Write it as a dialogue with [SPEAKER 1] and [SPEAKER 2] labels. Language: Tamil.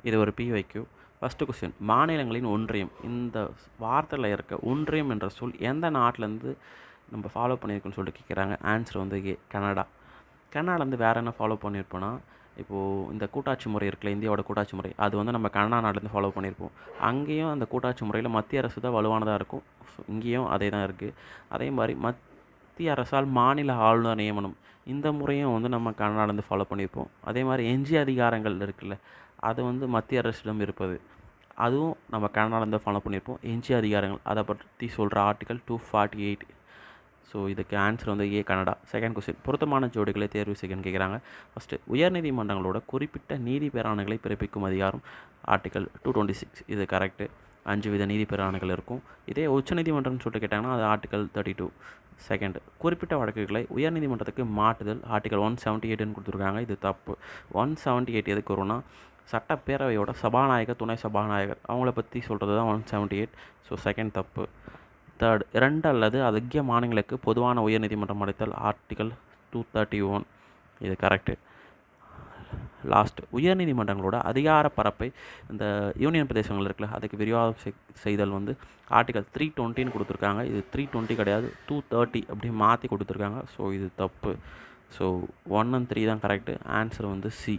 [SPEAKER 1] இது ஒரு பிஒய்க்யூ. ஃபஸ்ட்டு கொஸ்டின், மாநிலங்களின் ஒன்றியம். இந்த வார்த்தையில் இருக்க ஒன்றியம் என்ற சொல் எந்த நாட்டிலேருந்து நம்ம ஃபாலோ பண்ணியிருக்கோன்னு சொல்லிட்டு கேட்குறாங்க. ஆன்சர் வந்து ஏ, கனடா. கனடாலேருந்து வேறு என்ன ஃபாலோ பண்ணியிருப்போன்னா, இப்போது இந்த கூட்டாட்சி முறை இருக்குல்ல, இந்தியாவோட கூட்டாட்சி முறை, அது வந்து நம்ம கனடா நாட்டிலேருந்து ஃபாலோ பண்ணியிருப்போம். அங்கேயும் அந்த கூட்டாட்சி முறையில் மத்திய அரசு தான் வலுவானதாக இருக்கும். ஸோ இங்கேயும் அதே தான் இருக்குது. அதே மாதிரி மத்திய அரசால் மாநில ஆளுநர் நியமனம், இந்த முறையும் வந்து நம்ம கனடாலேருந்து ஃபாலோ பண்ணியிருப்போம். அதே மாதிரி எஞ்சிய அதிகாரங்கள் இருக்குல்ல, அது வந்து மத்திய அரசிடம் இருப்பது, அதுவும் நம்ம கனடாலேருந்து ஃபாலோ பண்ணியிருப்போம். எஞ்சிய அதிகாரங்கள் அதை பற்றி சொல்கிற ஆர்டிகல் 248. ஸோ இதுக்கு ஆன்சர் வந்து ஏ, கனடா. செகண்ட் கொஸ்டின், பொருத்தமான ஜோடிகளை தேர்வு செய்யணும்னு கேட்குறாங்க. ஃபஸ்ட்டு, உயர்நீதிமன்றங்களோட குறிப்பிட்ட நீதி பேராணைகளை பிறப்பிக்கும் அதிகாரம் ஆர்டிகல் 226. இது கரெக்டு. 5 வித நீதி பேராணைகள் இருக்கும். இதே உச்சநீதிமன்றம்னு சொல்லிட்டு கேட்டாங்கன்னா அது ஆர்டிகல் 32. செகண்ட், குறிப்பிட்ட வழக்குகளை உயர்நீதிமன்றத்துக்கு மாற்றுதல் ஆர்டிகல் 178ன்னு கொடுத்துருக்காங்க. இது தப்பு. 178 எதுக்கு வரும்னா, சட்டப்பேரவையோட சபாநாயகர், துணை சபாநாயகர் அவங்கள பற்றி சொல்கிறது தான் 178. ஸோ செகண்ட் தப்பு. தேர்ட், 2 அல்லது அதிக மாநிலங்களுக்கு பொதுவான உயர்நீதிமன்றம் அளித்தல் ஆர்டிகல் 231. இது கரெக்டு. லாஸ்ட், உயர்நீதிமன்றங்களோட அதிகார பரப்பை இந்த யூனியன் பிரதேசங்கள் இருக்குல்ல, அதுக்கு விரிவாகம் செய்தல் வந்து ஆர்டிகல் 320ன்னு கொடுத்துருக்காங்க. இது 320 கிடையாது, 230 அப்படி மாற்றி கொடுத்துருக்காங்க. ஸோ இது தப்பு. ஸோ 1 and 3 தான் கரெக்டு. ஆன்சர் வந்து சி.